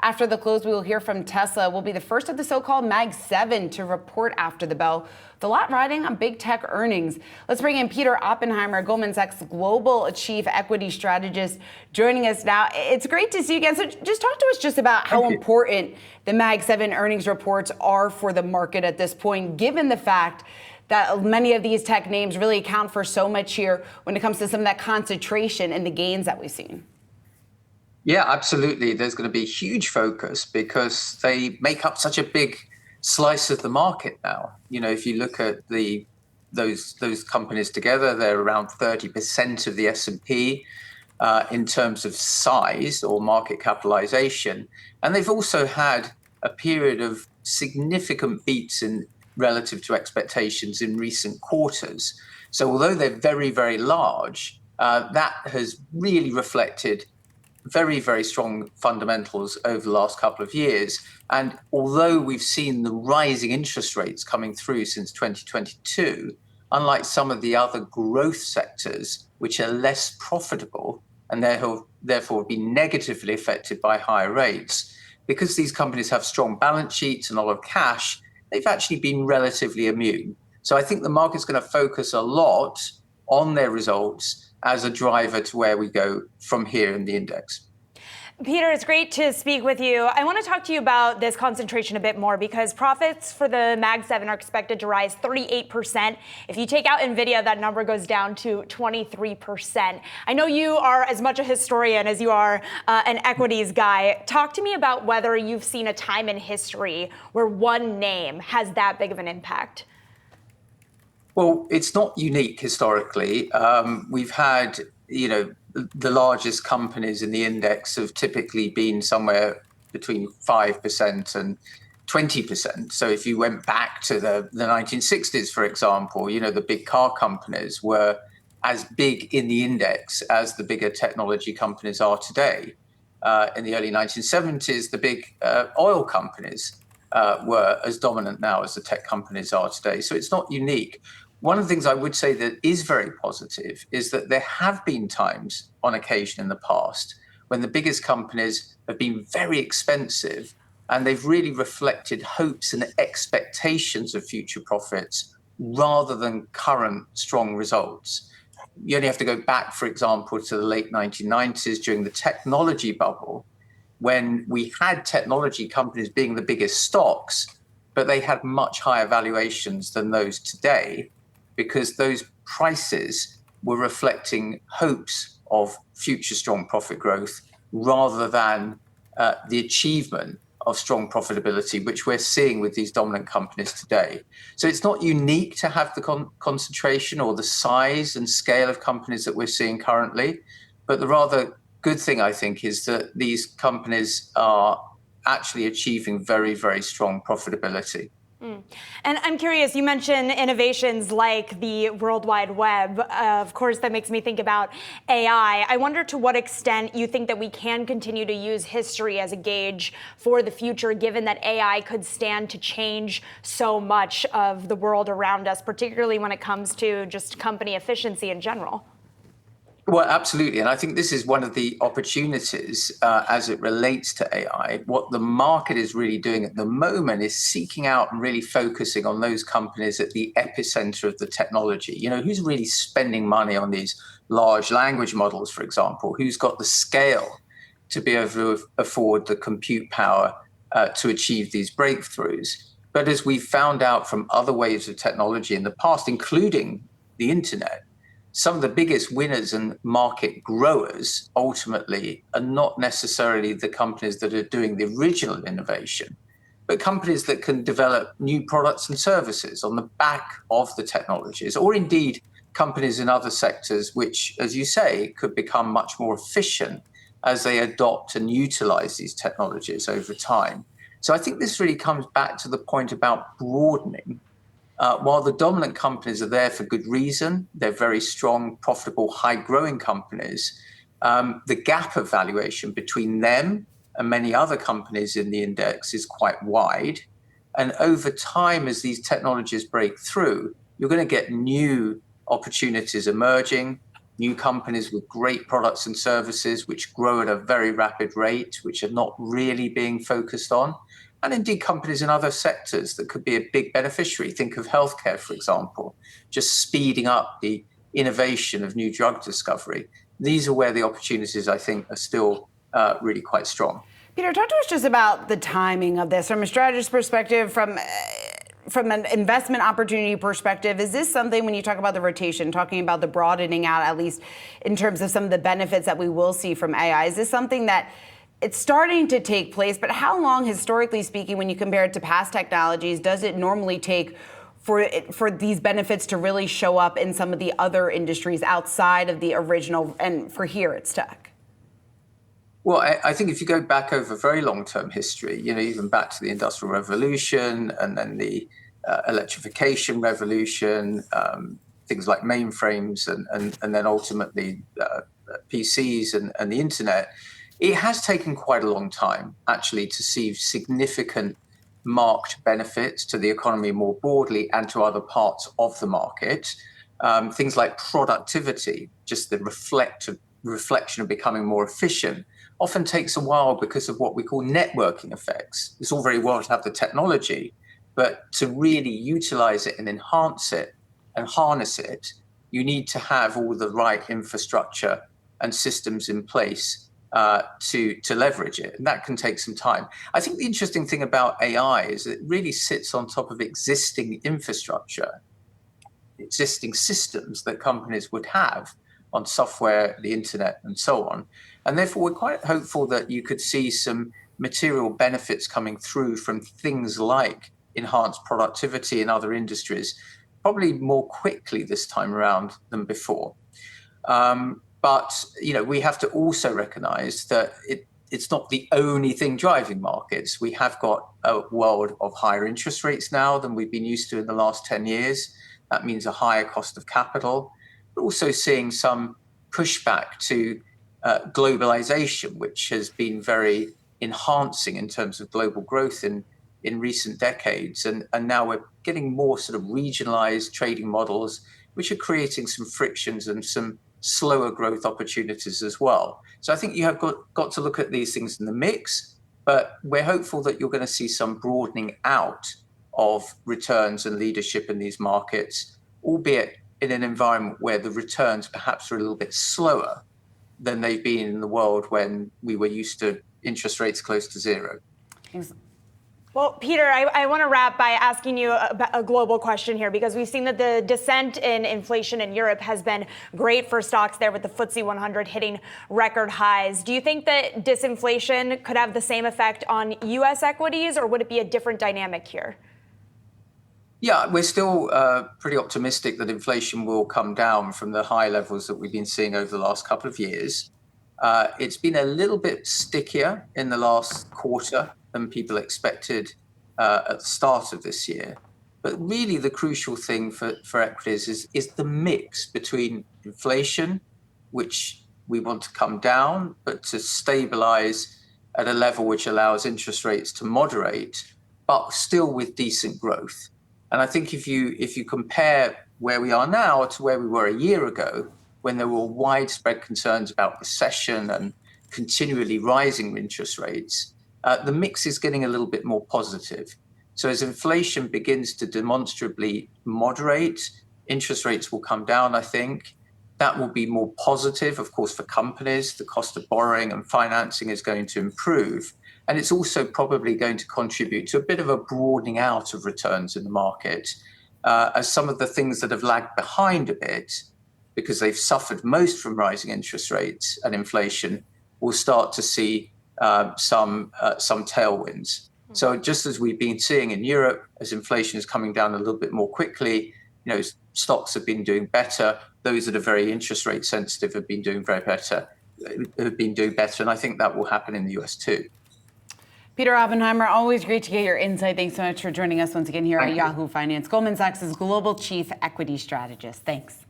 After the close, we will hear from Tesla. Will be the first of the so-called Mag 7 to report after the bell. The lot riding on big tech earnings. Let's bring in Peter Oppenheimer, Goldman Sachs Global Chief Equity Strategist, joining us now. It's great to see you again. So just talk to us just about how important the Mag 7 earnings reports are for the market at this point, given the fact that many of these tech names really account for so much here when it comes to some of that concentration and the gains that we've seen. Yeah, absolutely. There's going to be huge focus because they make up such a big slice of the market now. You know, if you look at those companies together, they're around 30% of the S&P in terms of size or market capitalization. And they've also had a period of significant beats in relative to expectations in recent quarters. So although they're very, very large, that has really reflected very, very strong fundamentals over the last couple of years. And although we've seen the rising interest rates coming through since 2022, unlike some of the other growth sectors, which are less profitable and therefore be negatively affected by higher rates, because these companies have strong balance sheets and a lot of cash, they've actually been relatively immune. So I think the market's going to focus a lot on their results as a driver to where we go from here in the index. Peter, it's great to speak with you. I want to talk to you about this concentration a bit more because profits for the Mag 7 are expected to rise 38%. If you take out NVIDIA, that number goes down to 23%. I know you are as much a historian as you are an equities guy. Talk to me about whether you've seen a time in history where one name has that big of an impact. Well, it's not unique historically. We've had, the largest companies in the index have typically been somewhere between 5% and 20%. So if you went back to the 1960s, for example, the big car companies were as big in the index as the bigger technology companies are today. In the early 1970s, the big oil companies were as dominant now as the tech companies are today. So it's not unique. One of the things I would say that is very positive is that there have been times on occasion in the past when the biggest companies have been very expensive and they've really reflected hopes and expectations of future profits rather than current strong results. You only have to go back, for example, to the late 1990s during the technology bubble, when we had technology companies being the biggest stocks, but they had much higher valuations than those today, because those prices were reflecting hopes of future strong profit growth rather than the achievement of strong profitability, which we're seeing with these dominant companies today. So it's not unique to have the concentration or the size and scale of companies that we're seeing currently, but the rather good thing, I think, is that these companies are actually achieving very, very strong profitability. And I'm curious, you mentioned innovations like the World Wide Web. Of course, that makes me think about AI. I wonder to what extent you think that we can continue to use history as a gauge for the future, given that AI could stand to change so much of the world around us, particularly when it comes to just company efficiency in general. Well, absolutely. And I think this is one of the opportunities as it relates to AI. What the market is really doing at the moment is seeking out and really focusing on those companies at the epicenter of the technology. Who's really spending money on these large language models, for example? Who's got the scale to be able to afford the compute power to achieve these breakthroughs? But as we've found out from other waves of technology in the past, including the internet, some of the biggest winners and market growers ultimately are not necessarily the companies that are doing the original innovation, but companies that can develop new products and services on the back of the technologies, or indeed companies in other sectors, which, as you say, could become much more efficient as they adopt and utilize these technologies over time. So I think this really comes back to the point about broadening. While the dominant companies are there for good reason, they're very strong, profitable, high-growing companies, the gap of valuation between them and many other companies in the index is quite wide. And over time, as these technologies break through, you're going to get new opportunities emerging. new companies with great products and services, which grow at a very rapid rate, which are not really being focused on. And indeed, companies in other sectors that could be a big beneficiary. Think of healthcare, for example, just speeding up the innovation of new drug discovery. These are where the opportunities, I think, are still really quite strong. Peter, talk to us just about the timing of this from a strategist perspective, from an investment opportunity perspective. Is this something, when you talk about the rotation, talking about the broadening out, at least in terms of some of the benefits that we will see from AI, is this something that it's starting to take place, but how long, historically speaking, when you compare it to past technologies, does it normally take for these benefits to really show up in some of the other industries outside of the original, and for here it's tech? Well, I think if you go back over very long-term history, even back to the Industrial Revolution and then the electrification revolution, things like mainframes and then ultimately PCs and the internet, it has taken quite a long time actually to see significant marked benefits to the economy more broadly and to other parts of the market. Things like productivity, just the reflection of becoming more efficient, often takes a while because of what we call networking effects. It's all very well to have the technology, but to really utilize it and enhance it and harness it, you need to have all the right infrastructure and systems in place to leverage it. And that can take some time. I think the interesting thing about AI is it really sits on top of existing infrastructure, existing systems that companies would have on software, the internet, and so on. And therefore, we're quite hopeful that you could see some material benefits coming through from things like enhanced productivity in other industries, probably more quickly this time around than before. But we have to also recognize that it's not the only thing driving markets. We have got a world of higher interest rates now than we've been used to in the last 10 years. That means a higher cost of capital. We're also seeing some pushback to globalization, which has been very enhancing in terms of global growth in recent decades. And now we're getting more sort of regionalized trading models, which are creating some frictions and some slower growth opportunities as well. So I think you have got to look at these things in the mix, but we're hopeful that you're going to see some broadening out of returns and leadership in these markets, albeit in an environment where the returns perhaps are a little bit slower than they've been in the world when we were used to interest rates close to zero. Well, Peter, I want to wrap by asking you a global question here, because we've seen that the descent in inflation in Europe has been great for stocks there, with the FTSE 100 hitting record highs. Do you think that disinflation could have the same effect on U.S. equities, or would it be a different dynamic here? Yeah, we're still pretty optimistic that inflation will come down from the high levels that we've been seeing over the last couple of years. It's been a little bit stickier in the last quarter than people expected at the start of this year. But really the crucial thing for equities is the mix between inflation, which we want to come down, but to stabilize at a level which allows interest rates to moderate, but still with decent growth. And I think if you compare where we are now to where we were a year ago, when there were widespread concerns about recession and continually rising interest rates, the mix is getting a little bit more positive. So as inflation begins to demonstrably moderate, interest rates will come down, I think. That will be more positive, of course, for companies. The cost of borrowing and financing is going to improve. And it's also probably going to contribute to a bit of a broadening out of returns in the market, as some of the things that have lagged behind a bit, because they've suffered most from rising interest rates and inflation, will start to see some tailwinds. So just as we've been seeing in Europe, as inflation is coming down a little bit more quickly, stocks have been doing better. Those that are very interest rate sensitive have been doing better. And I think that will happen in the US too. Peter Oppenheimer, always great to get your insight. Thanks so much for joining us once again here at Yahoo Finance. Goldman Sachs' Global Chief Equity Strategist. Thanks.